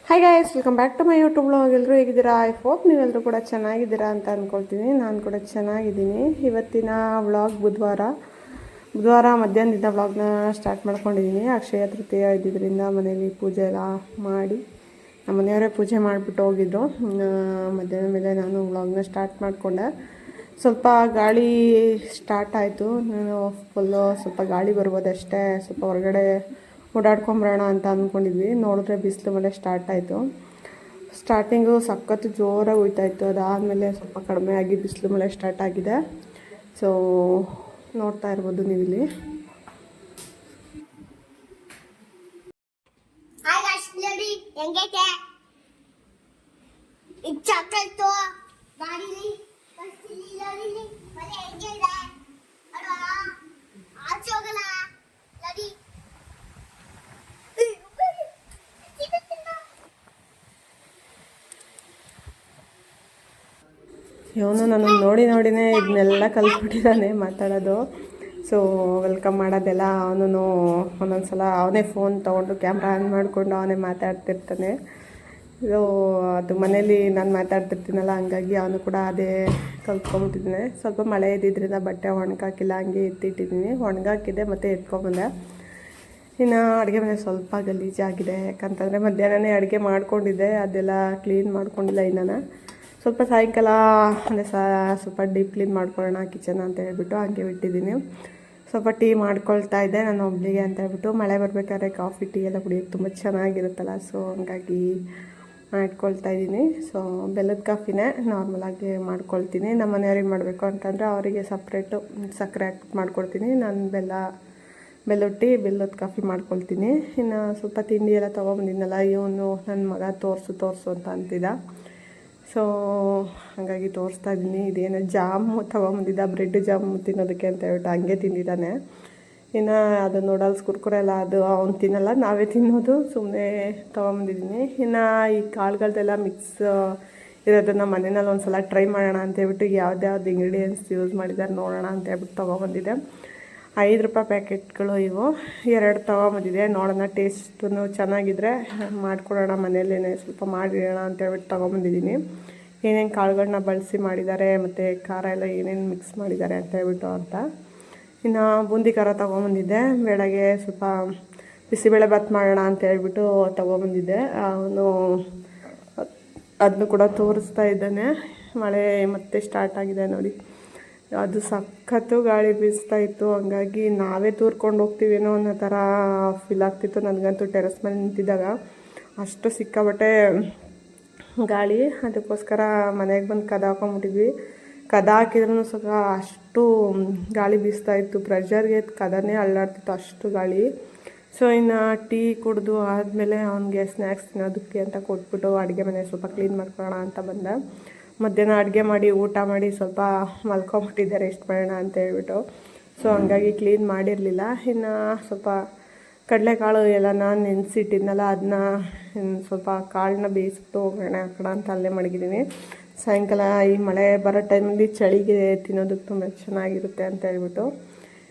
Hi guys, welcome back to my YouTube blog. ಎಲ್ಲರೂ ಹೇಗಿದ್ದೀರಾ? I hope ನೀವೆಲ್ಲರೂ ಕೂಡ ಚೆನ್ನಾಗಿದ್ದೀರಾ ಅಂತ ಅಂದ್ಕೊಳ್ತೀನಿ. ನಾನು ಕೂಡ ಚೆನ್ನಾಗಿದ್ದೀನಿ. ಇವತ್ತಿನ ವ್ಲಾಗ್ ಬುಧವಾರ ಮಧ್ಯಾಹ್ನದಿಂದ ವ್ಲಾಗ್ನ ಸ್ಟಾರ್ಟ್ ಮಾಡ್ಕೊಂಡಿದ್ದೀನಿ. ಅಕ್ಷಯ ತೃತೀಯ ಇದ್ದಿದ್ದರಿಂದ ಮನೇಲಿ ಪೂಜೆ ಎಲ್ಲ ಮಾಡಿ ನಮ್ಮ ಮನೆಯವರೇ ಪೂಜೆ ಮಾಡಿಬಿಟ್ಟು ಹೋಗಿದ್ರು. ಮಧ್ಯಾಹ್ನ ಮೇಲೆ ನಾನು ವ್ಲಾಗ್ನ ಸ್ಟಾರ್ಟ್ ಮಾಡಿಕೊಂಡೆ. ಸ್ವಲ್ಪ ಗಾಳಿ ಸ್ಟಾರ್ಟ್ ಆಯಿತು. ನಾನು ಸ್ವಲ್ಪ ಗಾಳಿ ಬರ್ಬೋದಷ್ಟೇ, ಸ್ವಲ್ಪ ಹೊರಗಡೆ ಓಡಾಡ್ಕೊಂಬರೋಣ ಅಂತ ಅಂದ್ಕೊಂಡಿದ್ವಿ. ನೋಡಿದ್ರೆ ಬಿಸಿಲು ಮಳೆ ಸ್ಟಾರ್ಟ್ ಆಯಿತು. ಸ್ಟಾರ್ಟಿಂಗು ಸಖತ್ತು ಜೋರಾಗಿ ಹೋಯ್ತಾಯಿತ್ತು. ಅದಾದಮೇಲೆ ಸ್ವಲ್ಪ ಕಡಿಮೆ ಆಗಿ ಬಿಸಿಲು ಮಳೆ ಸ್ಟಾರ್ಟ್ ಆಗಿದೆ. ಸೊ ನೋಡ್ತಾ ಇರ್ಬೋದು ನೀವಿಲ್ಲಿ. ಇವನು ನನ್ನ ನೋಡಿನೇ ಇದನ್ನೆಲ್ಲ ಕಲ್ತ್ಬಿಟ್ಟಿದ್ದಾನೆ ಮಾತಾಡೋದು. ಸೊ ವೆಲ್ಕಮ್ ಮಾಡೋದೆಲ್ಲ ಅವನು ಒಂದೊಂದು ಸಲ ಅವನೇ ಫೋನ್ ತೊಗೊಂಡು ಕ್ಯಾಮ್ರಾ ಆನ್ ಮಾಡಿಕೊಂಡು ಅವನೇ ಮಾತಾಡ್ತಿರ್ತಾನೆ. ಇದು ಅದು ಮನೇಲಿ ನಾನು ಮಾತಾಡ್ತಿರ್ತೀನಲ್ಲ, ಹಂಗಾಗಿ ಅವನು ಕೂಡ ಅದೇ ಕಲ್ತ್ಕೊಂಬಿಟ್ಟಿದ್ದಾನೆ. ಸ್ವಲ್ಪ ಮಳೆ ಇದ್ದಿದ್ದರಿಂದ ಬಟ್ಟೆ ಒಣಗಾಕಿಲ್ಲ, ಹಂಗೆ ಎತ್ತಿಟ್ಟಿದ್ದೀನಿ. ಒಣಗಾಕಿದೆ ಮತ್ತು ಎತ್ಕೊಂಬಂದೆ. ಇನ್ನು ಅಡುಗೆ ಮನೆ ಸ್ವಲ್ಪ ಗಲೀಜಾಗಿದೆ, ಯಾಕಂತಂದರೆ ಮಧ್ಯಾಹ್ನನೇ ಅಡುಗೆ ಮಾಡ್ಕೊಂಡಿದ್ದೆ, ಅದೆಲ್ಲ ಕ್ಲೀನ್ ಮಾಡ್ಕೊಂಡಿಲ್ಲ ಇನ್ನೂ. ಸ್ವಲ್ಪ ಸಾಯಂಕಾಲ ಅಂದರೆ ಸ್ವಲ್ಪ ಡೀಪ್ ಕ್ಲೀನ್ ಮಾಡ್ಕೊಳ್ಳೋಣ ಕಿಚನ್ ಅಂತ ಹೇಳ್ಬಿಟ್ಟು ಹಂಗೆ ಬಿಟ್ಟಿದ್ದೀನಿ. ಸ್ವಲ್ಪ ಟೀ ಮಾಡ್ಕೊಳ್ತಾ ಇದ್ದೆ ನಾನು ಒಬ್ಬಳಿಗೆ ಅಂತ ಹೇಳ್ಬಿಟ್ಟು. ಮಳೆ ಬರಬೇಕಾದ್ರೆ ಕಾಫಿ ಟೀ ಎಲ್ಲ ಕುಡಿಯೋದು ತುಂಬ ಚೆನ್ನಾಗಿರುತ್ತಲ್ಲ, ಸೊ ಹಂಗಾಗಿ ಮಾಡ್ಕೊಳ್ತಾ ಇದ್ದೀನಿ. ಸೊ ಬೆಲ್ಲದ ಕಾಫಿನೇ ನಾರ್ಮಲಾಗಿ ಮಾಡ್ಕೊಳ್ತೀನಿ. ನಮ್ಮ ಮನೆಯವ್ರಿಗೆ ಮಾಡಬೇಕು ಅಂತಂದರೆ ಅವರಿಗೆ ಸಪ್ರೇಟು ಸಕ್ಕರೆ ಹಾಕ್ಬಿಟ್ಟು ಮಾಡ್ಕೊಡ್ತೀನಿ. ನಾನು ಬೆಲ್ಲದ ಟೀ ಬೆಲ್ಲದ ಕಾಫಿ ಮಾಡ್ಕೊಳ್ತೀನಿ. ಇನ್ನು ಸ್ವಲ್ಪ ತಿಂಡಿ ಎಲ್ಲ ತೊಗೊಂಬಂದಿದ್ನಲ್ಲ, ಇವನು ನನ್ನ ಮಗ ತೋರಿಸು ಅಂತ ಅಂತಿದ್ದ. ಸೊ ಹಾಗಾಗಿ ತೋರಿಸ್ತಾ ಇದ್ದೀನಿ. ಇದೇನೋ ಜಾಮು ತೊಗೊಂಬಂದಿದ್ದ, ಬ್ರೆಡ್ ಜಾಮು ತಿನ್ನೋದಕ್ಕೆ ಅಂತ ಹೇಳ್ಬಿಟ್ಟು ಹಂಗೆ ತಿಂದಿದ್ದಾನೆ. ಇನ್ನು ಅದು ನೂಡಲ್ಸ್ ಕುರ್ಕುರೆ ಎಲ್ಲ ಅದು ಅವ್ನು ತಿನ್ನಲ್ಲ, ನಾವೇ ತಿನ್ನೋದು. ಸುಮ್ಮನೆ ತೊಗೊಂಬಂದಿದ್ದೀನಿ. ಇನ್ನು ಈ ಕಾಳುಗಳದೆಲ್ಲ ಮಿಕ್ಸ್ ಇರೋದನ್ನು ಮನೆಯಲ್ಲಿ ಒಂದು ಸಲ ಟ್ರೈ ಮಾಡೋಣ ಅಂತ ಹೇಳ್ಬಿಟ್ಟು ಯಾವ್ದು ಇಂಗ್ರೀಡಿಯೆಂಟ್ಸ್ ಯೂಸ್ ಮಾಡಿದ್ದಾರೆ ನೋಡೋಣ ಅಂತ ಹೇಳ್ಬಿಟ್ಟು ತೊಗೊಬಂದಿದ್ದೆ. 5 ರೂಪಾಯಿ ಪ್ಯಾಕೆಟ್ಗಳು ಇವು, 2 ತೊಗೊಂಬಂದಿದೆ. ನೋಡೋಣ ಟೇಸ್ಟು ಚೆನ್ನಾಗಿದ್ರೆ ಮಾಡ್ಕೊಡೋಣ, ಮನೆಯಲ್ಲೇ ಸ್ವಲ್ಪ ಮಾಡಿಡೋಣ ಅಂತ ಹೇಳ್ಬಿಟ್ಟು ತೊಗೊಂಬಂದಿದ್ದೀನಿ. ಏನೇನು ಕಾಳುಗಳನ್ನ ಬಳಸಿ ಮಾಡಿದ್ದಾರೆ ಮತ್ತು ಖಾರ ಎಲ್ಲ ಏನೇನು ಮಿಕ್ಸ್ ಮಾಡಿದ್ದಾರೆ ಅಂತ ಹೇಳ್ಬಿಟ್ಟು ಅಂತ. ಇನ್ನು ಬೂಂದಿ ಖಾರ ತೊಗೊಂಬಂದಿದ್ದೆ. ಬೆಳಗ್ಗೆ ಸ್ವಲ್ಪ ಬಿಸಿಬೇಳೆ ಭಾತ್ ಮಾಡೋಣ ಅಂತ ಹೇಳ್ಬಿಟ್ಟು ತೊಗೊಂಬಂದಿದ್ದೆ. ಅವನು ಅದನ್ನು ಕೂಡ ತೋರಿಸ್ತಾ ಇದ್ದಾನೆ. ಮಳೆ ಮತ್ತೆ ಸ್ಟಾರ್ಟ್ ಆಗಿದೆ ನೋಡಿ. ಅದು ಸಖತ್ತು ಗಾಳಿ ಬೀಸ್ತಾ ಇತ್ತು, ಹಂಗಾಗಿ ನಾವೇ ತೂರ್ಕೊಂಡು ಹೋಗ್ತೀವೇನೋ ಅನ್ನೋ ಥರ ಫೀಲ್ ಆಗ್ತಿತ್ತು ನನಗಂತೂ. ಟೆರೆಸ್ ಮೇಲೆ ನಿಂತಿದ್ದಾಗ ಅಷ್ಟು ಸಿಕ್ಕಾಬಟ್ಟೆ ಗಾಳಿ. ಅದಕ್ಕೋಸ್ಕರ ಮನೆಗೆ ಬಂದು ಕದ ಹಾಕೊಂಬಿಟ್ಟಿದ್ವಿ. ಕದ ಹಾಕಿದ್ರೂ ಸ್ವಲ್ಪ ಅಷ್ಟು ಗಾಳಿ ಬೀಸ್ತಾ ಇತ್ತು, ಪ್ರೆಷರ್ಗೆ ಕದನೇ ಅಳ್ಳಾಡ್ತಿತ್ತು, ಅಷ್ಟು ಗಾಳಿ. ಸೊ ಇನ್ನು ಟೀ ಕುಡಿದು ಆದಮೇಲೆ ಅವನಿಗೆ ಸ್ನ್ಯಾಕ್ಸ್ ತಿನ್ನೋದಕ್ಕೆ ಅಂತ ಕೊಟ್ಬಿಟ್ಟು ಅಡುಗೆ ಮನೆ ಸ್ವಲ್ಪ ಕ್ಲೀನ್ ಮಾಡ್ಕೊಳ್ಳೋಣ ಅಂತ ಬಂದೆ. ಮಧ್ಯಾಹ್ನ ಅಡುಗೆ ಮಾಡಿ ಊಟ ಮಾಡಿ ಸ್ವಲ್ಪ ಮಲ್ಕೊಂಬಿಟ್ಟಿದ್ದೆ, ರೆಸ್ಟ್ ಮಾಡೋಣ ಅಂತ ಹೇಳ್ಬಿಟ್ಟು. ಸೊ ಹಂಗಾಗಿ ಕ್ಲೀನ್ ಮಾಡಿರಲಿಲ್ಲ. ಇನ್ನು ಸ್ವಲ್ಪ ಕಡಲೆಕಾಳು ಎಲ್ಲ ನಾನು ನೆನೆಸಿಟ್ಟಿದ್ನಲ್ಲ, ಅದನ್ನ ಸ್ವಲ್ಪ ಕಾಳನ್ನ ಬೇಯಿಸ್ಬಿಟ್ಟು ಒಗ್ಗರಣೆ ಹಾಕೋಣ ಅಂತ ಅಲ್ಲೇ ಮಡಗಿದ್ದೀನಿ. ಸಾಯಂಕಾಲ ಈ ಮಳೆ ಬರೋ ಟೈಮಲ್ಲಿ ಚಳಿಗೆ ತಿನ್ನೋದಕ್ಕೆ ತುಂಬ ಚೆನ್ನಾಗಿರುತ್ತೆ ಅಂತ ಹೇಳ್ಬಿಟ್ಟು.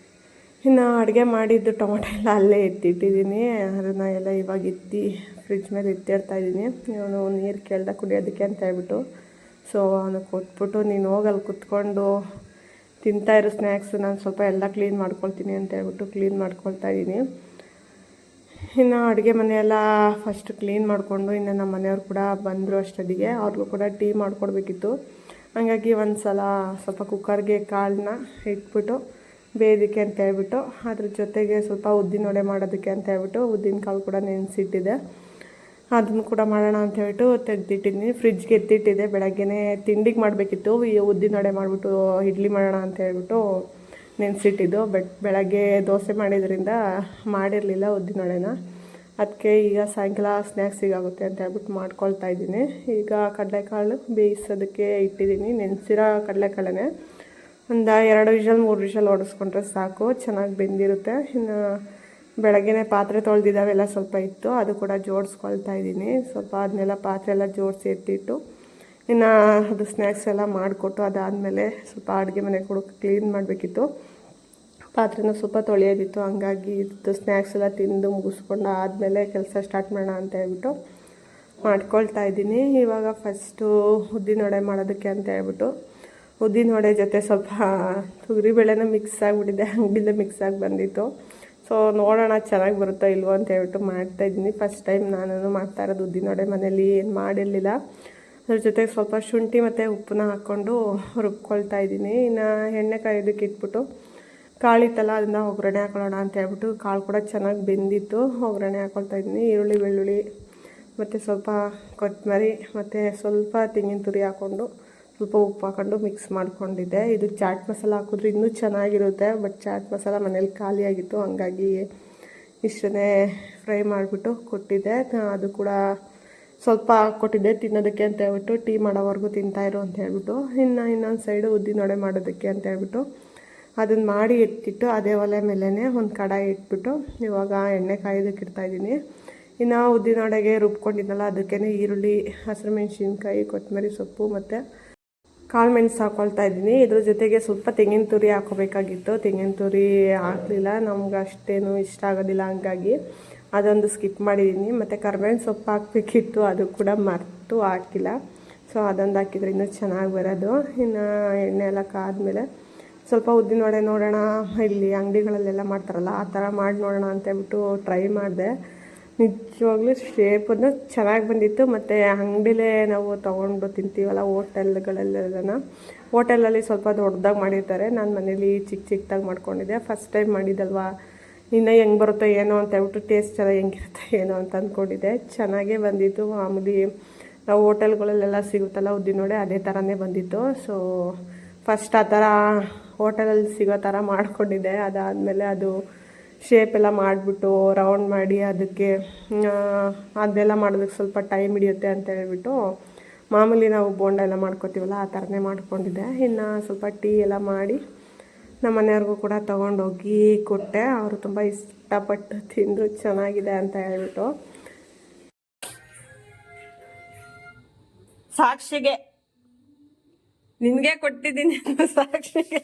ಇನ್ನು ಅಡುಗೆ ಮಾಡಿದ್ದು ಟೊಮೊಟೊ ಎಲ್ಲ ಅಲ್ಲೇ ಎತ್ತಿಟ್ಟಿದ್ದೀನಿ. ಅದನ್ನು ಎಲ್ಲ ಇವಾಗ ಎತ್ತಿ ಫ್ರಿಜ್ ಮೇಲೆ ಎತ್ತಿಡ್ತಾಯಿದ್ದೀನಿ. ಇವನು ನೀರು ಕೇಳ್ದ ಕುಡಿಯೋದಕ್ಕೆ ಅಂತ ಹೇಳ್ಬಿಟ್ಟು. ಸೊ ಅವನು ಕೊಟ್ಬಿಟ್ಟು ನೀನು ಹೋಗಲ್ಲಿ ಕುತ್ಕೊಂಡು ತಿಂತಾಯಿರೋ ಸ್ನ್ಯಾಕ್ಸು, ನಾನು ಸ್ವಲ್ಪ ಎಲ್ಲ ಕ್ಲೀನ್ ಮಾಡ್ಕೊಳ್ತೀನಿ ಅಂತ ಹೇಳ್ಬಿಟ್ಟು ಕ್ಲೀನ್ ಮಾಡ್ಕೊಳ್ತಾ ಇದ್ದೀನಿ. ಇನ್ನು ಅಡುಗೆ ಮನೆಯೆಲ್ಲ ಫಸ್ಟ್ ಕ್ಲೀನ್ ಮಾಡಿಕೊಂಡು, ಇನ್ನು ನಮ್ಮ ಮನೆಯವ್ರು ಕೂಡ ಬಂದರು ಅಷ್ಟೊತ್ತಿಗೆ. ಅವ್ರಿಗೂ ಕೂಡ ಟೀ ಮಾಡಿಕೊಡ್ಬೇಕಿತ್ತು. ಹಾಗಾಗಿ ಒಂದು ಸಲ ಸ್ವಲ್ಪ ಕುಕ್ಕರ್ಗೆ ಕಾಳನ್ನ ಇಟ್ಬಿಟ್ಟು ಬೇಯೋದಕ್ಕೆ ಅಂತ ಹೇಳ್ಬಿಟ್ಟು, ಅದ್ರ ಜೊತೆಗೆ ಸ್ವಲ್ಪ ಉದ್ದಿನ ವಡೆ ಮಾಡೋದಕ್ಕೆ ಅಂತ ಹೇಳ್ಬಿಟ್ಟು ಉದ್ದಿನ ಕಾಳು ಕೂಡ ನೆನೆಸಿಟ್ಟಿದ್ದೆ. ಅದನ್ನು ಕೂಡ ಮಾಡೋಣ ಅಂತ ಹೇಳ್ಬಿಟ್ಟು ತೆಗೆದಿಟ್ಟಿದ್ದೀನಿ, ಫ್ರಿಜ್ಗೆ ಎತ್ತಿಟ್ಟಿದ್ದೆ. ಬೆಳಗ್ಗೆನೇ ತಿಂಡಿಗೆ ಮಾಡಬೇಕಿತ್ತು, ಉದ್ದಿನ ವಡೆ ಮಾಡಿಬಿಟ್ಟು ಇಡ್ಲಿ ಮಾಡೋಣ ಅಂತ ಹೇಳ್ಬಿಟ್ಟು ನೆನೆಸಿಟ್ಟಿದ್ದು. ಬೆಳಗ್ಗೆ ದೋಸೆ ಮಾಡಿದ್ರಿಂದ ಮಾಡಿರಲಿಲ್ಲ ಉದ್ದಿನ ವಡೆನ. ಅದಕ್ಕೆ ಈಗ ಸಾಯಂಕಾಲ ಸ್ನ್ಯಾಕ್ಸಿಗಾಗುತ್ತೆ ಅಂತ ಹೇಳ್ಬಿಟ್ಟು ಮಾಡ್ಕೊಳ್ತಾ ಇದ್ದೀನಿ. ಈಗ ಕಡಲೆಕಾಳು ಬೇಯಿಸೋದಕ್ಕೆ ಇಟ್ಟಿದ್ದೀನಿ. ನೆನೆಸಿರೋ ಕಡಲೆಕಾಳನ್ನೇ ಒಂದು 2 ವಿಷಲ್ 3 ವಿಷಲ್ ಹೊಡೆಸ್ಕೊಂಡ್ರೆ ಸಾಕು, ಚೆನ್ನಾಗಿ ಬೆಂದಿರುತ್ತೆ. ಇನ್ನು ಬೆಳಗ್ಗೆನೇ ಪಾತ್ರೆ ತೊಳೆದಿದ್ದಾವೆಲ್ಲ ಸ್ವಲ್ಪ ಇತ್ತು, ಅದು ಕೂಡ ಜೋಡಿಸ್ಕೊಳ್ತಾ ಇದ್ದೀನಿ. ಸ್ವಲ್ಪ ಅದನ್ನೆಲ್ಲ ಪಾತ್ರೆ ಎಲ್ಲ ಜೋಡಿಸಿ ಎತ್ತಿಟ್ಟು ಇನ್ನು ಅದು ಸ್ನ್ಯಾಕ್ಸ್ ಎಲ್ಲ ಮಾಡಿಕೊಟ್ಟು ಅದಾದಮೇಲೆ ಸ್ವಲ್ಪ ಅಡುಗೆ ಮನೆ ಕೂಡ ಕ್ಲೀನ್ ಮಾಡಬೇಕಿತ್ತು. ಪಾತ್ರೆನೂ ಸ್ವಲ್ಪ ತೊಳೆಯೋದಿತ್ತು. ಹಂಗಾಗಿ ಇದು ಸ್ನ್ಯಾಕ್ಸ್ ಎಲ್ಲ ತಿಂದು ಮುಗಿಸ್ಕೊಂಡು ಆದಮೇಲೆ ಕೆಲಸ ಸ್ಟಾರ್ಟ್ ಮಾಡೋಣ ಅಂತ ಹೇಳ್ಬಿಟ್ಟು ಮಾಡ್ಕೊಳ್ತಾ ಇದ್ದೀನಿ. ಇವಾಗ ಫಸ್ಟು ಉದ್ದಿನವಡೆ ಮಾಡೋದಕ್ಕೆ ಅಂತ ಹೇಳ್ಬಿಟ್ಟು ಉದ್ದಿನವಡೆ ಜೊತೆ ಸ್ವಲ್ಪ ತೊಗರಿಬೇಳೆನ ಮಿಕ್ಸ್ ಆಗಿಬಿಟ್ಟಿದೆ, ಅಂಗಡಿಲೇ ಮಿಕ್ಸ್ ಆಗಿ ಬಂದಿತ್ತು. ಸೊ ನೋಡೋಣ ಚೆನ್ನಾಗಿ ಬರುತ್ತೋ ಇಲ್ವೋ ಅಂತ ಹೇಳ್ಬಿಟ್ಟು ಮಾಡ್ತಾಯಿದ್ದೀನಿ. ಫಸ್ಟ್ ಟೈಮ್ ನಾನು ಮಾಡ್ತಾ ಇರೋದು ಉದ್ದಿನವಡೆ, ಮನೇಲಿ ಏನು ಮಾಡಿರಲಿಲ್ಲ. ಅದ್ರ ಜೊತೆಗೆ ಸ್ವಲ್ಪ ಶುಂಠಿ ಮತ್ತು ಉಪ್ಪನ್ನ ಹಾಕ್ಕೊಂಡು ರುಬ್ಕೊಳ್ತಾ ಇದ್ದೀನಿ. ಇನ್ನು ಎಣ್ಣೆ ಕಾಯೋದಕ್ಕೆ ಇಟ್ಬಿಟ್ಟು ಕಾಳಿತ್ತಲ್ಲ ಅದನ್ನು ಒಗ್ಗರಣೆ ಹಾಕೊಳ್ಳೋಣ ಅಂತ ಹೇಳ್ಬಿಟ್ಟು ಕಾಳು ಕೂಡ ಚೆನ್ನಾಗಿ ಬೆಂದಿತ್ತು. ಒಗ್ಗರಣೆ ಹಾಕ್ಕೊಳ್ತಾ ಇದ್ದೀನಿ. ಈರುಳ್ಳಿ, ಬೆಳ್ಳುಳ್ಳಿ ಮತ್ತು ಸ್ವಲ್ಪ ಕೊತ್ತಂಬರಿ ಮತ್ತು ಸ್ವಲ್ಪ ತೆಂಗಿನ ತುರಿ ಹಾಕ್ಕೊಂಡು ಸ್ವಲ್ಪ ಉಪ್ಪು ಹಾಕ್ಕೊಂಡು ಮಿಕ್ಸ್ ಮಾಡ್ಕೊಂಡಿದ್ದೆ. ಇದು ಚಾಟ್ ಮಸಾಲ ಹಾಕಿದ್ರೆ ಇನ್ನೂ ಚೆನ್ನಾಗಿರುತ್ತೆ, ಬಟ್ ಚಾಟ್ ಮಸಾಲ ಮನೇಲಿ ಖಾಲಿಯಾಗಿತ್ತು, ಹಂಗಾಗಿ ಇಷ್ಟನ್ನೇ ಫ್ರೈ ಮಾಡಿಬಿಟ್ಟು ಕೊಟ್ಟಿದ್ದೆ. ಅದು ಕೂಡ ಸ್ವಲ್ಪ ಕೊಟ್ಟಿದ್ದೆ ತಿನ್ನೋದಕ್ಕೆ ಅಂತ ಹೇಳ್ಬಿಟ್ಟು, ಟೀ ಮಾಡೋವರೆಗೂ ತಿಂತಾಯಿರು ಅಂತ ಹೇಳ್ಬಿಟ್ಟು. ಇನ್ನೊಂದು ಸೈಡು ಉದ್ದಿನವಡೆ ಮಾಡೋದಕ್ಕೆ ಅಂತ ಹೇಳ್ಬಿಟ್ಟು ಅದನ್ನು ಮಾಡಿ ಇಟ್ಬಿಟ್ಟು ಅದೇ ಒಲೆ ಮೇಲೇ ಒಂದು ಕಡಾಯಿ ಇಟ್ಬಿಟ್ಟು ಇವಾಗ ಎಣ್ಣೆ ಕಾಯೋದಕ್ಕೆ ಇಡ್ತಾಯಿದ್ದೀನಿ. ಇನ್ನು ಉದ್ದಿನವಡೆಗೆ ರುಬ್ಕೊಂಡಿದ್ದಲ್ಲ ಅದಕ್ಕೇ ಈರುಳ್ಳಿ, ಹಸಿರು ಮೆಣಸಿನ್ಕಾಯಿ, ಕೊತ್ತಂಬರಿ ಸೊಪ್ಪು ಮತ್ತು ಕಾಳು ಮೆಣಸು ಹಾಕ್ಕೊಳ್ತಾ ಇದ್ದೀನಿ. ಇದ್ರ ಜೊತೆಗೆ ಸ್ವಲ್ಪ ತೆಂಗಿನ ತುರಿ ಹಾಕೋಬೇಕಾಗಿತ್ತು, ತೆಂಗಿನ ತುರಿ ಹಾಕಲಿಲ್ಲ, ನಮ್ಗೆ ಅಷ್ಟೇನು ಇಷ್ಟ ಆಗೋದಿಲ್ಲ, ಹಂಗಾಗಿ ಅದೊಂದು ಸ್ಕಿಪ್ ಮಾಡಿದ್ದೀನಿ. ಮತ್ತು ಕರ್ಬೇವಿನ ಸೊಪ್ಪು ಹಾಕಬೇಕಿತ್ತು, ಅದು ಕೂಡ ಮರೆತು ಹಾಕಿಲ್ಲ. ಸೊ ಅದೊಂದು ಹಾಕಿದ್ರೆ ಇನ್ನೂ ಚೆನ್ನಾಗಿ ಬರೋದು. ಇನ್ನು ಎಣ್ಣೆ ಎಲ್ಲ ಕಾದ್ಮೇಲೆ ಸ್ವಲ್ಪ ಉದ್ದಿನವಡೆ ನೋಡೋಣ, ಇಲ್ಲಿ ಅಂಗಡಿಗಳಲ್ಲೆಲ್ಲ ಮಾಡ್ತಾರಲ್ಲ ಆ ಥರ ಮಾಡಿ ನೋಡೋಣ ಅಂತೇಳ್ಬಿಟ್ಟು ಟ್ರೈ ಮಾಡಿದೆ. ನಿಜವಾಗ್ಲೂ ಶೇಪನ್ನು ಚೆನ್ನಾಗಿ ಬಂದಿತ್ತು. ಮತ್ತು ಅಂಗಡಿಲೇ ನಾವು ತೊಗೊಂಡು ತಿಂತೀವಲ್ಲ ಹೋಟೆಲ್ಗಳಲ್ಲೆಲ್ಲ, ಹೋಟೆಲಲ್ಲಿ ಸ್ವಲ್ಪ ದೊಡ್ಡದಾಗಿ ಮಾಡಿರ್ತಾರೆ, ನಾನು ಮನೇಲಿ ಚಿಕ್ಕದಾಗಿ ಮಾಡ್ಕೊಂಡಿದ್ದೆ. ಫಸ್ಟ್ ಟೈಮ್ ಮಾಡಿದ್ದಲ್ವಾ, ಇನ್ನು ಹೆಂಗೆ ಬರುತ್ತೋ ಏನೋ ಅಂತ ಹೇಳ್ಬಿಟ್ಟು ಟೇಸ್ಟ್ ಚೆನ್ನಾಗಿ ಹೆಂಗಿರುತ್ತೆ ಏನೋ ಅಂತ ಅಂದ್ಕೊಂಡಿದ್ದೆ. ಚೆನ್ನಾಗೇ ಬಂದಿತ್ತು. ಮಾಮೂಲಿ ನಾವು ಹೋಟೆಲ್ಗಳಲ್ಲೆಲ್ಲ ಸಿಗುತ್ತಲ್ಲ ಉದ್ದಿನವಡೆ, ಅದೇ ಥರನೇ ಬಂದಿತ್ತು. ಸೊ ಫಸ್ಟ್ ಆ ಥರ ಹೋಟೆಲಲ್ಲಿ ಸಿಗೋ ಥರ ಮಾಡ್ಕೊಂಡಿದ್ದೆ. ಅದಾದಮೇಲೆ ಅದು ಶೇಪೆಲ್ಲ ಮಾಡಿಬಿಟ್ಟು ರೌಂಡ್ ಮಾಡಿ ಅದಕ್ಕೆ ಅದೆಲ್ಲ ಮಾಡೋದಕ್ಕೆ ಸ್ವಲ್ಪ ಟೈಮ್ ಹಿಡಿಯುತ್ತೆ ಅಂತ ಹೇಳ್ಬಿಟ್ಟು ಮಾಮೂಲಿ ನಾವು ಬೋಂಡ ಎಲ್ಲ ಮಾಡ್ಕೊತೀವಲ್ಲ ಆ ಥರನೇ ಮಾಡ್ಕೊಂಡಿದ್ದೆ. ಇನ್ನು ಸ್ವಲ್ಪ ಟೀ ಎಲ್ಲ ಮಾಡಿ ನಮ್ಮ ಮನೆಯವ್ರಿಗೂ ಕೂಡ ತೊಗೊಂಡೋಗಿ ಕೊಟ್ಟೆ. ಅವರು ತುಂಬ ಇಷ್ಟಪಟ್ಟು ತಿಂದರು, ಚೆನ್ನಾಗಿದೆ ಅಂತ ಹೇಳ್ಬಿಟ್ಟು. ಸಾಕ್ಷಿಗೆ ನಿನಗೆ ಕೊಟ್ಟಿದ್ದೀನಿ, ಸಾಕ್ಷಿಗೆ.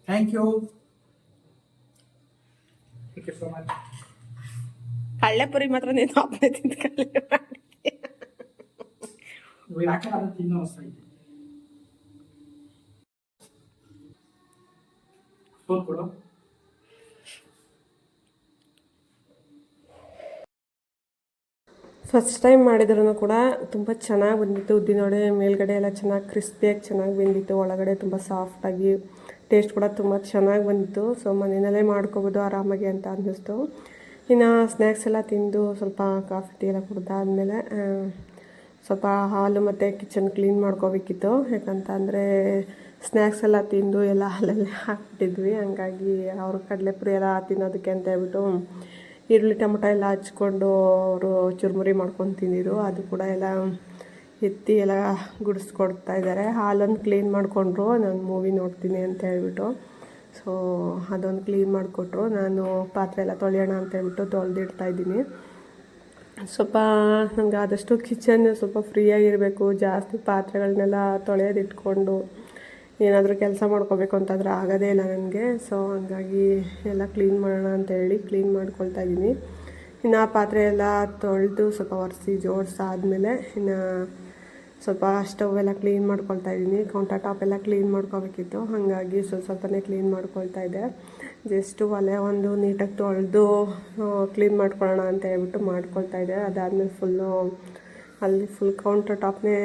Thank you so much. ಕಳ್ಳೆಪುರಿ ಮಾತ್ರ ನೀನು ಒಬ್ಬನೇ ತಿಂದ್ಕೊಳ್ಳಿ ಮಾಡಿ. ತಿನ್ನೋ ಕೊಡು. ಫಸ್ಟ್ ಟೈಮ್ ಮಾಡಿದ್ರೂ ಕೂಡ ತುಂಬ ಚೆನ್ನಾಗಿ ಬಂದಿತ್ತು. ಉದ್ದಿನವಡೆ ಮೇಲ್ಗಡೆ ಎಲ್ಲ ಚೆನ್ನಾಗಿ ಕ್ರಿಸ್ಪಿಯಾಗಿ ಚೆನ್ನಾಗಿ ಬಂದಿತ್ತು, ಒಳಗಡೆ ತುಂಬ ಸಾಫ್ಟಾಗಿ, ಟೇಸ್ಟ್ ಕೂಡ ತುಂಬ ಚೆನ್ನಾಗಿ ಬಂದಿತ್ತು. ಸೊ ಮನೆಯಲ್ಲೇ ಮಾಡ್ಕೊಬೋದು ಆರಾಮಾಗಿ ಅಂತ ಅನ್ನಿಸ್ತು. ಇನ್ನು ಸ್ನ್ಯಾಕ್ಸ್ ಎಲ್ಲ ತಿಂದು ಸ್ವಲ್ಪ ಕಾಫಿ ಟೀ ಎಲ್ಲ ಕುಡ್ದಾದ್ಮೇಲೆ ಸ್ವಲ್ಪ ಹಾಲು ಮತ್ತು ಕಿಚನ್ ಕ್ಲೀನ್ ಮಾಡ್ಕೋಬೇಕಿತ್ತು. ಯಾಕಂತ ಅಂದರೆ ಸ್ನ್ಯಾಕ್ಸ್ ಎಲ್ಲ ತಿಂದು ಎಲ್ಲ ಹಾಲಲ್ಲೇ ಹಾಕ್ಬಿಟ್ಟಿದ್ವಿ, ಹಂಗಾಗಿ ಅವರು ಕಡಲೆಪುರಿ ಎಲ್ಲ ತಿನ್ನೋದಕ್ಕೆ ಅಂತ ಹೇಳ್ಬಿಟ್ಟು ಈರುಳ್ಳಿ ಟೊಮೊಟೊ ಎಲ್ಲ ಹಚ್ಕೊಂಡು ಅವರು ಚುರುಮುರಿ ಮಾಡ್ಕೊಂಡು ತಿಂದಿದ್ರು. ಅದು ಕೂಡ ಎಲ್ಲ ಎತ್ತಿ ಎಲ್ಲ ಗುಡಿಸ್ಕೊಡ್ತಾ ಇದ್ದಾರೆ. ಹಾಲನ್ನು ಕ್ಲೀನ್ ಮಾಡಿಕೊಂಡ್ರು, ನಾನು ಮೂವಿ ನೋಡ್ತೀನಿ ಅಂತ ಹೇಳ್ಬಿಟ್ಟು. ಸೊ ಅದೊಂದು ಕ್ಲೀನ್ ಮಾಡಿಕೊಟ್ರು. ನಾನು ಪಾತ್ರೆ ಎಲ್ಲ ತೊಳೆಯೋಣ ಅಂತ ಹೇಳ್ಬಿಟ್ಟು ತೊಳೆದಿಡ್ತಾಯಿದ್ದೀನಿ. ಸ್ವಲ್ಪ ನನಗೆ ಆದಷ್ಟು ಕಿಚನ್ ಸ್ವಲ್ಪ ಫ್ರೀಯಾಗಿರಬೇಕು, ಜಾಸ್ತಿ ಪಾತ್ರೆಗಳನ್ನೆಲ್ಲ ತೊಳೆಯೋದಿಟ್ಕೊಂಡು ಏನಾದರೂ ಕೆಲಸ ಮಾಡ್ಕೋಬೇಕು ಅಂತಂದರೆ ಆಗೋದೇ ಇಲ್ಲ ನನಗೆ. ಸೊ ಹಂಗಾಗಿ ಎಲ್ಲ ಕ್ಲೀನ್ ಮಾಡೋಣ ಅಂತೇಳಿ ಕ್ಲೀನ್ ಮಾಡ್ಕೊಳ್ತಾ ಇದ್ದೀನಿ. ಇನ್ನು ಆ ಪಾತ್ರೆ ಎಲ್ಲ ತೊಳೆದು ಸ್ವಲ್ಪ ಒರೆಸಿ ಜೋಡಿಸಾದ್ಮೇಲೆ ಇನ್ನು ಸ್ವಲ್ಪ ಸ್ಟವ್ ಎಲ್ಲ ಕ್ಲೀನ್ ಮಾಡ್ಕೊಳ್ತಾ ಇದ್ದೀನಿ. ಕೌಂಟರ್ ಟಾಪ್ ಎಲ್ಲ ಕ್ಲೀನ್ ಮಾಡ್ಕೋಬೇಕಿತ್ತು, ಹಾಗಾಗಿ ಸ್ವಲ್ಪನೇ ಕ್ಲೀನ್ ಮಾಡ್ಕೊಳ್ತಾ ಇದ್ದೆ. ಜಸ್ಟು ಒಲೆ ಒಂದು ನೀಟಾಗಿ ತೊಳೆದು ಕ್ಲೀನ್ ಮಾಡ್ಕೊಳ್ಳೋಣ ಅಂತ ಹೇಳ್ಬಿಟ್ಟು ಮಾಡ್ಕೊಳ್ತಾ ಇದ್ದೆ. ಅದಾದಮೇಲೆ ಅಲ್ಲಿ ಫುಲ್ ಕೌಂಟರ್ ಟಾಪ್ನೇ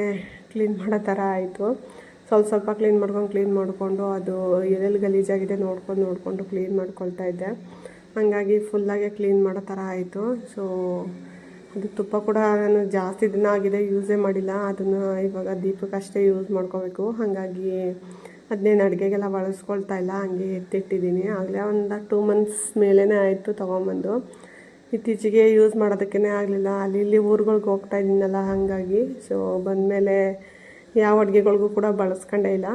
ಕ್ಲೀನ್ ಮಾಡೋ ಥರ ಆಯಿತು. ಸ್ವಲ್ಪ ಕ್ಲೀನ್ ಮಾಡಿಕೊಂಡು ಅದು ಎಲ್ಲೆಲ್ಲಿ ಗಲೀಜಾಗಿದೆ ನೋಡಿಕೊಂಡು ಕ್ಲೀನ್ ಮಾಡ್ಕೊಳ್ತಾ ಇದ್ದೆ. ಹಾಗಾಗಿ ಫುಲ್ಲಾಗೆ ಕ್ಲೀನ್ ಮಾಡೋ ಥರ ಆಯಿತು. ಸೊ ಅದು ತುಪ್ಪ ಕೂಡ ನಾನು ಜಾಸ್ತಿ ದಿನ ಆಗಿದೆ ಯೂಸೇ ಮಾಡಿಲ್ಲ, ಅದನ್ನು ಇವಾಗ ದೀಪಕ್ಕಷ್ಟೇ ಯೂಸ್ ಮಾಡ್ಕೋಬೇಕು. ಹಾಗಾಗಿ ಅದನ್ನೇನು ಅಡುಗೆಗೆಲ್ಲ ಬಳಸ್ಕೊಳ್ತಾ ಇಲ್ಲ, ಹಂಗೆ ಎತ್ತಿಟ್ಟಿದ್ದೀನಿ. ಆಗಲೇ ಒಂದು 2 months ಮೇಲೇ ಆಯಿತು ತೊಗೊಂಬಂದು. ಇತ್ತೀಚೆಗೆ ಯೂಸ್ ಮಾಡೋದಕ್ಕೇ ಆಗಲಿಲ್ಲ, ಅಲ್ಲಿ ಊರುಗಳ್ಗೆ ಹೋಗ್ತಾ ಇದ್ದೀನಲ್ಲ, ಹಾಗಾಗಿ. ಸೊ ಬಂದಮೇಲೆ ಯಾವ ಅಡುಗೆಗಳಿಗೂ ಕೂಡ ಬಳಸ್ಕೊಂಡೇ ಇಲ್ಲ.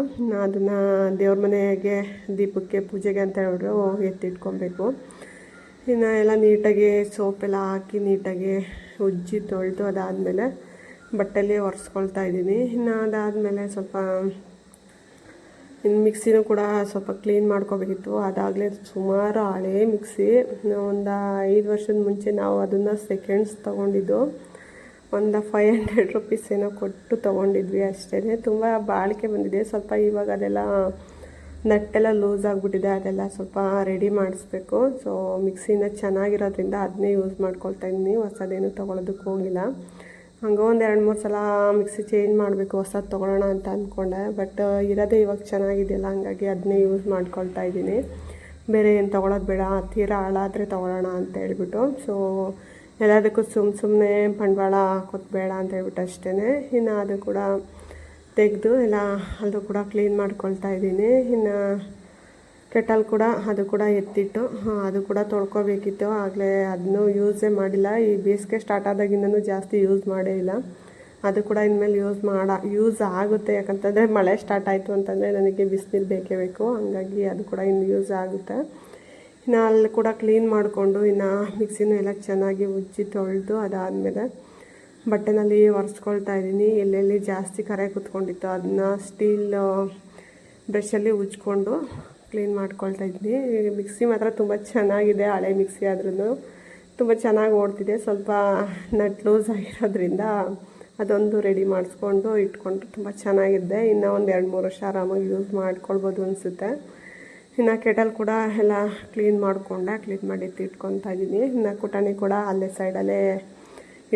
ಅದನ್ನು ದೇವ್ರ ಮನೆಗೆ ದೀಪಕ್ಕೆ ಪೂಜೆಗೆ ಅಂತ ಹೇಳಿದ್ರು ಎತ್ತಿಟ್ಕೊಬೇಕು. ಇನ್ನು ಎಲ್ಲ ನೀಟಾಗಿ ಸೋಪೆಲ್ಲ ಹಾಕಿ ನೀಟಾಗಿ ಉಜ್ಜಿ ತೊಳೆದು ಅದಾದಮೇಲೆ ಬಟ್ಟೆಯಲ್ಲಿ ಒರೆಸ್ಕೊಳ್ತಾ ಇದ್ದೀನಿ. ಇನ್ನು ಅದಾದಮೇಲೆ ಸ್ವಲ್ಪ ಇನ್ನು ಮಿಕ್ಸಿನೂ ಕೂಡ ಸ್ವಲ್ಪ ಕ್ಲೀನ್ ಮಾಡ್ಕೋಬೇಕಿತ್ತು. ಅದಾಗಲೇ ಸುಮಾರು ಹಳೇ ಮಿಕ್ಸಿ, ಒಂದು 5 ವರ್ಷದ ಮುಂಚೆ ನಾವು ಅದನ್ನು ಸೆಕೆಂಡ್ಸ್ ತೊಗೊಂಡಿದ್ದು. ಒಂದು 500 ರುಪೀಸ್ ಏನೋ ಕೊಟ್ಟು ತೊಗೊಂಡಿದ್ವಿ ಅಷ್ಟೇ. ತುಂಬ ಬಾಳಿಕೆ ಬಂದಿದೆ. ಸ್ವಲ್ಪ ಇವಾಗ ಅದೆಲ್ಲ ನಟ್ಟೆಲ್ಲ ಲೂಸ್ ಆಗಿಬಿಟ್ಟಿದೆ, ಅದೆಲ್ಲ ಸ್ವಲ್ಪ ರೆಡಿ ಮಾಡಿಸ್ಬೇಕು. ಸೊ ಮಿಕ್ಸಿನ ಚೆನ್ನಾಗಿರೋದ್ರಿಂದ ಅದನ್ನೇ ಯೂಸ್ ಮಾಡ್ಕೊಳ್ತಾ ಇದ್ದೀನಿ, ಹೊಸದೇನು ತೊಗೊಳೋದಕ್ಕೆ ಹೋಗಿಲ್ಲ. ಹಂಗೆ ಒಂದು 2-3 ಸಲ ಮಿಕ್ಸಿ ಚೇಂಜ್ ಮಾಡಬೇಕು, ಹೊಸದು ತೊಗೊಳ್ಳೋಣ ಅಂತ ಅಂದ್ಕೊಂಡೆ. ಬಟ್ ಇರೋದೇ ಇವಾಗ ಚೆನ್ನಾಗಿದೆಯಲ್ಲ, ಹಂಗಾಗಿ ಅದನ್ನೇ ಯೂಸ್ ಮಾಡ್ಕೊಳ್ತಾ ಇದ್ದೀನಿ. ಬೇರೆ ಏನು ತೊಗೊಳೋದು ಬೇಡ, ತೀರಾ ಹಾಳಾದರೆ ತೊಗೊಳ್ಳೋಣ ಅಂತ ಹೇಳ್ಬಿಟ್ಟು. ಸೊ ಎಲ್ಲದಕ್ಕೂ ಸುಮ್ಮನೆ ಬಂಡವಾಳ ಹಾಕೋದು ಬೇಡ ಅಂತ ಹೇಳ್ಬಿಟ್ಟು ಅಷ್ಟೇ. ಇನ್ನು ಅದು ಕೂಡ ತೆಗೆದು ಎಲ್ಲ ಅದು ಕೂಡ ಕ್ಲೀನ್ ಮಾಡ್ಕೊಳ್ತಾ ಇದ್ದೀನಿ. ಇನ್ನು ಕೆಟಲ್ ಕೂಡ ಅದು ಕೂಡ ಎತ್ತಿಟ್ಟು ಅದು ಕೂಡ ತೊಳ್ಕೊಬೇಕಿತ್ತು. ಆಗಲೇ ಅದನ್ನೂ ಯೂಸೇ ಮಾಡಿಲ್ಲ. ಈ ಬೇಸಿಗೆ ಸ್ಟಾರ್ಟ್ ಆದಾಗಿಂದನೂ ಜಾಸ್ತಿ ಯೂಸ್ ಮಾಡೇ ಇಲ್ಲ. ಅದು ಕೂಡ ಇನ್ಮೇಲೆ ಯೂಸ್ ಆಗುತ್ತೆ. ಯಾಕಂತಂದರೆ ಮಳೆ ಸ್ಟಾರ್ಟ್ ಆಯಿತು ಅಂತಂದರೆ ನನಗೆ ಬಿಸಿನೀರು ಬೇಕೇ ಬೇಕು, ಹಂಗಾಗಿ ಅದು ಕೂಡ ಇನ್ನು ಯೂಸ್ ಆಗುತ್ತೆ. ಇನ್ನು ಅಲ್ಲಿ ಕೂಡ ಕ್ಲೀನ್ ಮಾಡಿಕೊಂಡು ಇನ್ನು ಮಿಕ್ಸಿನೂ ಎಲ್ಲ ಚೆನ್ನಾಗಿ ಉಜ್ಜಿ ತೊಳೆದು ಅದಾದಮೇಲೆ ಬಟ್ಟೆನಲ್ಲಿ ಒರೆಸ್ಕೊಳ್ತಾ ಇದ್ದೀನಿ. ಎಲ್ಲೆಲ್ಲಿ ಜಾಸ್ತಿ ಕರೆ ಕೂತ್ಕೊಂಡಿತ್ತು ಅದನ್ನ ಸ್ಟೀಲ್ ಬ್ರಷಲ್ಲಿ ಉಜ್ಕೊಂಡು ಕ್ಲೀನ್ ಮಾಡ್ಕೊಳ್ತಾ ಇದ್ದೀನಿ. ಮಿಕ್ಸಿ ಮಾತ್ರ ತುಂಬ ಚೆನ್ನಾಗಿದೆ, ಹಳೆ ಮಿಕ್ಸಿ ಆದ್ರೂ ತುಂಬ ಚೆನ್ನಾಗಿ ಓಡ್ತಿದೆ. ಸ್ವಲ್ಪ ನಟ್ ಲೂಸ್ ಆಗಿರೋದ್ರಿಂದ ಅದೊಂದು ರೆಡಿ ಮಾಡಿಸ್ಕೊಂಡು ಇಟ್ಕೊಂಡು ತುಂಬ ಚೆನ್ನಾಗಿದೆ. ಇನ್ನು ಒಂದು 2-3 ವರ್ಷ ಆರಾಮಾಗಿ ಯೂಸ್ ಮಾಡ್ಕೊಳ್ಬೋದು ಅನಿಸುತ್ತೆ. ಇನ್ನು ಕೆಟಲ್ ಕೂಡ ಎಲ್ಲ ಕ್ಲೀನ್ ಮಾಡಿ ಇಟ್ಕೊಳ್ತಾ ಇದ್ದೀನಿ. ಇನ್ನು ಕುಟಾಣಿ ಕೂಡ ಅಲ್ಲೇ ಸೈಡಲ್ಲೇ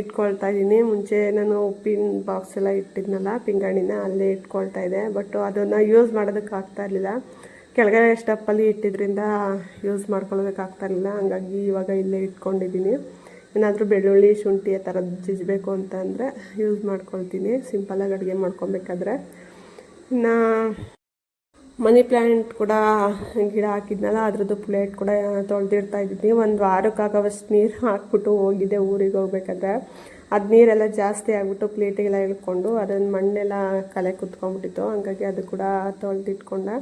ಇಟ್ಕೊಳ್ತಾ ಇದ್ದೀನಿ. ಮುಂಚೆ ನಾನು ಉಪ್ಪಿನ ಬಾಕ್ಸ್ ಎಲ್ಲ ಇಟ್ಟಿದ್ನಲ್ಲ, ಪಿಂಗಾಣಿನ ಅಲ್ಲೇ ಇಟ್ಕೊಳ್ತಾ ಇದ್ದೆ. ಬಟ್ ಅದನ್ನು ಯೂಸ್ ಮಾಡೋದಕ್ಕೆ ಆಗ್ತಾಯಿರಲಿಲ್ಲ, ಕೆಳಗಡೆ ಸ್ಟಪ್ಪಲ್ಲಿ ಇಟ್ಟಿದ್ರಿಂದ ಯೂಸ್ ಮಾಡ್ಕೊಳ್ಳೋದಕ್ಕಾಗ್ತಾಯಿರಲಿಲ್ಲ. ಹಂಗಾಗಿ ಇವಾಗ ಇಲ್ಲೇ ಇಟ್ಕೊಂಡಿದ್ದೀನಿ. ಏನಾದರೂ ಬೆಳ್ಳುಳ್ಳಿ ಶುಂಠಿ ಆ ಥರದ್ದು ಜಿಜ್ಬೇಕು ಅಂತ ಅಂದರೆ ಯೂಸ್ ಮಾಡ್ಕೊಳ್ತೀನಿ, ಸಿಂಪಲಾಗಿ ಅಡುಗೆ ಮಾಡ್ಕೊಬೇಕಾದ್ರೆ. ಇನ್ನು ಮನಿ ಪ್ಲ್ಯಾಂಟ್ ಕೂಡ ಗಿಡ ಹಾಕಿದ್ನಲ್ಲ, ಅದ್ರದ್ದು ಪ್ಲೇಟ್ ಕೂಡ ತೊಳೆದಿಡ್ತಾ ಇದ್ದೀನಿ. ಒಂದು ವಾರಕ್ಕಾಗೋವಷ್ಟು ನೀರು ಹಾಕ್ಬಿಟ್ಟು ಹೋಗಿದ್ದೆ ಊರಿಗೆ ಹೋಗ್ಬೇಕಾದ್ರೆ. ಅದು ನೀರೆಲ್ಲ ಜಾಸ್ತಿ ಆಗಿಬಿಟ್ಟು ಪ್ಲೇಟಿಗೆಲ್ಲ ಇಳ್ಕೊಂಡು ಅದನ್ನು ಮಣ್ಣೆಲ್ಲ ಕಲೆ ಕುತ್ಕೊಂಡ್ಬಿಟ್ಟಿತ್ತು, ಹಂಗಾಗಿ ಅದು ಕೂಡ ತೊಳೆದಿಟ್ಕೊಂಡೆ.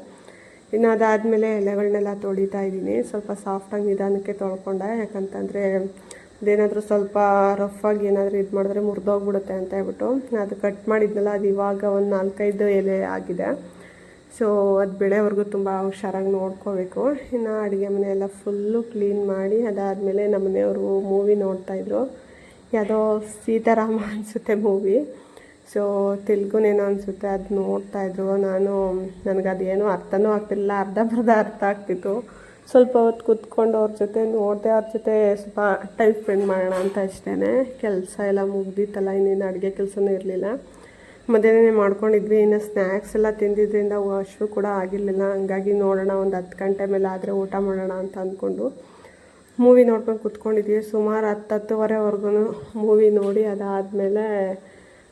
ಇನ್ನು ಅದಾದಮೇಲೆ ಎಲೆಗಳನ್ನೆಲ್ಲ ತೊಳಿತಾ ಇದ್ದೀನಿ. ಸ್ವಲ್ಪ ಸಾಫ್ಟಾಗಿ ನಿಧಾನಕ್ಕೆ ತೊಳ್ಕೊಂಡೆ, ಯಾಕಂತಂದರೆ ಅದೇನಾದರೂ ಸ್ವಲ್ಪ ರಫಾಗಿ ಏನಾದರೂ ಇದು ಮಾಡಿದ್ರೆ ಮುರಿದೋಗ್ಬಿಡುತ್ತೆ ಅಂತ ಹೇಳ್ಬಿಟ್ಟು. ಅದು ಕಟ್ ಮಾಡಿದ್ನಲ್ಲ, ಅದು ಇವಾಗ ಒಂದು 4-5 ಎಲೆ ಆಗಿದೆ. ಸೊ ಅದು ಬೆಳೆವರೆಗೂ ತುಂಬ ಹುಷಾರಾಗಿ ನೋಡ್ಕೋಬೇಕು. ಇನ್ನು ಅಡುಗೆ ಮನೆಯೆಲ್ಲ ಫುಲ್ಲು ಕ್ಲೀನ್ ಮಾಡಿ ಅದಾದಮೇಲೆ ನಮ್ಮ ಮನೆಯವರು ಮೂವಿ ನೋಡ್ತಾಯಿದ್ರು. ಯಾವುದೋ ಸೀತಾರಾಮ ಅನಿಸುತ್ತೆ ಮೂವಿ, ಸೊ ತೆಲುಗುನೇನೋ ಅನಿಸುತ್ತೆ, ಅದು ನೋಡ್ತಾಯಿದ್ರು. ನನಗದೇನೋ ಅರ್ಥನೂ ಆಗ್ತಿಲ್ಲ, ಅರ್ಧ ಅರ್ಥ ಆಗ್ತಿತ್ತು. ಸ್ವಲ್ಪ ಹೊತ್ತು ಕೂತ್ಕೊಂಡು ಅವ್ರ ಜೊತೆ ನೋಡಿದೆ. ಅವ್ರ ಜೊತೆ ಸ್ವಲ್ಪ ಟೈಮ್ ಸ್ಪೆಂಡ್ ಮಾಡೋಣ ಅಂತ ಅಷ್ಟೇ. ಕೆಲಸ ಎಲ್ಲ ಮುಗ್ದಿತ್ತಲ್ಲ, ಇನ್ನೇನು ಅಡುಗೆ ಕೆಲಸನೂ ಇರಲಿಲ್ಲ, ಮಧ್ಯಾಹ್ನ ಮಾಡ್ಕೊಂಡಿದ್ವಿ. ಇನ್ನು ಸ್ನ್ಯಾಕ್ಸ್ ಎಲ್ಲ ತಿಂದಿದ್ದರಿಂದ ಹಸಿವು ಕೂಡ ಆಗಿರಲಿಲ್ಲ. ಹಂಗಾಗಿ ನೋಡೋಣ ಒಂದು 10 ಗಂಟೆ ಮೇಲೆ ಆದರೆ ಊಟ ಮಾಡೋಣ ಅಂತ ಅಂದ್ಕೊಂಡು ಮೂವಿ ನೋಡ್ಕೊಂಡು ಕೂತ್ಕೊಂಡಿದ್ವಿ. ಸುಮಾರು 10-10:30ವರೆಗೂ ಮೂವಿ ನೋಡಿ ಅದಾದಮೇಲೆ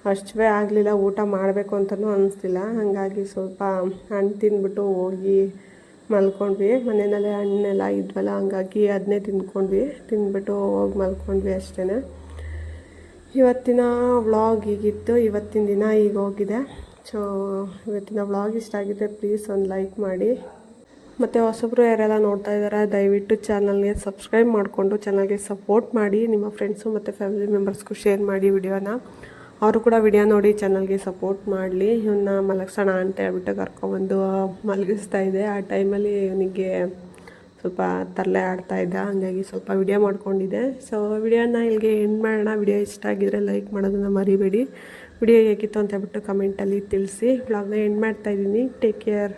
ಹಸಿವೇ ಆಗಲಿಲ್ಲ, ಊಟ ಮಾಡಬೇಕು ಅಂತಲೂ ಅನ್ನಿಸ್ತಿಲ್ಲ. ಹಾಗಾಗಿ ಸ್ವಲ್ಪ ಹಣ್ಣು ತಿಂದ್ಬಿಟ್ಟು ಹೋಗಿ ಮಲ್ಕೊಂಡ್ವಿ. ಮನೆಯಲ್ಲೇ ಹಣ್ಣೆಲ್ಲ ಇದ್ವಲ್ಲ, ಹಂಗಾಗಿ ಅದನ್ನೇ ತಿಂದ್ಬಿಟ್ಟು ಹೋಗಿ ಮಲ್ಕೊಂಡ್ವಿ ಅಷ್ಟೇ. ಇವತ್ತಿನ ವ್ಲಾಗ್ ಹೀಗಿತ್ತು. ಇವತ್ತಿನ ದಿನ ಈಗ ಹೋಗಿದೆ. ಸೊ ಇವತ್ತಿನ ವ್ಲಾಗ್ ಇಷ್ಟ ಆಗಿದ್ದರೆ ಪ್ಲೀಸ್ ಒಂದು ಲೈಕ್ ಮಾಡಿ. ಮತ್ತು ಹೊಸಬ್ರು ಯಾರೆಲ್ಲ ನೋಡ್ತಾ ಇದ್ದಾರೆ ದಯವಿಟ್ಟು ಚಾನಲ್ಗೆ ಸಬ್ಸ್ಕ್ರೈಬ್ ಮಾಡಿಕೊಂಡು ಚಾನಲ್ಗೆ ಸಪೋರ್ಟ್ ಮಾಡಿ. ನಿಮ್ಮ ಫ್ರೆಂಡ್ಸು ಮತ್ತು ಫ್ಯಾಮಿಲಿ ಮೆಂಬರ್ಸ್ಗೂ ಶೇರ್ ಮಾಡಿ ವಿಡಿಯೋನ. ಅವರು ಕೂಡ ವಿಡಿಯೋ ನೋಡಿ ಚಾನಲ್ಗೆ ಸಪೋರ್ಟ್ ಮಾಡಲಿ. ಇವನ್ನ ಮಲಗಿಸೋಣ ಅಂತ ಹೇಳ್ಬಿಟ್ಟು ಕರ್ಕೊಬಂದು ಮಲಗಿಸ್ತಾ ಇದೆ. ಆ ಟೈಮಲ್ಲಿ ಇವನಿಗೆ ಸ್ವಲ್ಪ ತರಲೆ ಆಡ್ತಾಯಿದ್ದ, ಹಂಗಾಗಿ ಸ್ವಲ್ಪ ವಿಡಿಯೋ ಮಾಡ್ಕೊಂಡಿದ್ದೆ. ಸೊ ವಿಡಿಯೋನ ಇಲ್ಲಿಗೆ ಎಂಡ್ ಮಾಡೋಣ. ವಿಡಿಯೋ ಇಷ್ಟ ಆಗಿದ್ರೆ ಲೈಕ್ ಮಾಡೋದನ್ನು ಮರಿಬೇಡಿ. ವಿಡಿಯೋ ಹೇಗಿತ್ತು ಅಂತ ಹೇಳ್ಬಿಟ್ಟು ಕಮೆಂಟಲ್ಲಿ ತಿಳಿಸಿ. ವ್ಲಾಗ್ನ ಎಂಡ್ ಮಾಡ್ತಾಯಿದ್ದೀನಿ. Take care.